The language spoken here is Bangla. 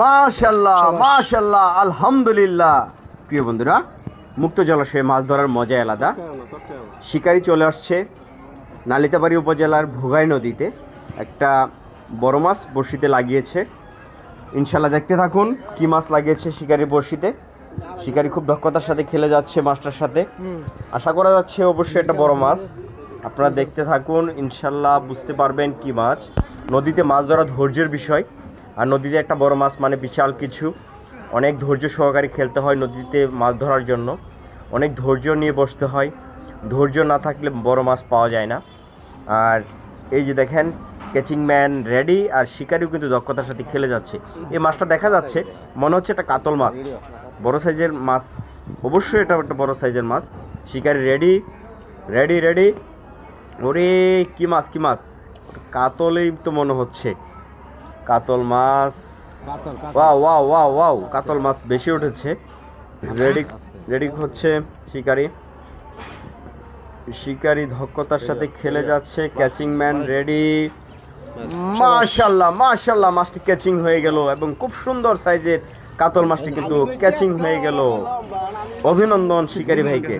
মাশাআল্লাহ মাশাআল্লাহ, আলহামদুলিল্লাহ। প্রিয় বন্ধুরা, মুক্ত জলাশয়ে মাছ ধরার মজা আলাদা। শিকারি চলে আসছে নালিতাবাড়ি উপজেলার ভোগাই নদীতে। একটা বড় মাছ বড়শিতে লাগিয়েছে। ইনশাল্লাহ দেখতে থাকুন কি মাছ লাগিয়েছে শিকারির বড়শিতে। শিকারি খুব দক্ষতার সাথে খেলে যাচ্ছে মাছটার সাথে। আশা করা যাচ্ছে অবশ্যই একটা বড় মাছ। আপনারা দেখতে থাকুন, ইনশাল্লাহ বুঝতে পারবেন কি মাছ। নদীতে মাছ ধরা ধৈর্যের বিষয়, আর নদীতে একটা বড় মাছ মানে বিশাল কিছু। অনেক ধৈর্য সহকারে খেলতে হয় নদীতে মাছ ধরার জন্য। অনেক ধৈর্য নিয়ে বসতে হয়। ধৈর্য না থাকলে বড় মাছ পাওয়া যায় না। আর এই যে দেখেন, ক্যাচিং ম্যান রেডি, আর শিকারিও কিন্তু দক্ষতার সাথে খেলে যাচ্ছে। এই মাছটা দেখা যাচ্ছে মনে হচ্ছে একটা কাতল মাছ, বড় সাইজের মাছ। অবশ্যই এটা একটা বড় সাইজের মাছ। শিকারি রেডি রেডি রেডি। ওরে কি মাছ, কি মাছ! কাতলই তো মনে হচ্ছে, কাতল মাছ। ওয়াও ওয়াও ওয়াও ওয়াও, কাতল মাছ বেশি উঠেছে। রেডি রেডি হচ্ছে শিকারি। শিকারি দক্ষতার সাথে খেলে যাচ্ছে। Catching man ready. মাশাআল্লাহ মাশাআল্লাহ, মাছটি ক্যাচিং হয়ে গেল এবং খুব সুন্দর সাইজের কাতল মাছটি কিন্তু ক্যাচিং হয়ে গেল। অভিনন্দন শিকারি ভাইকে।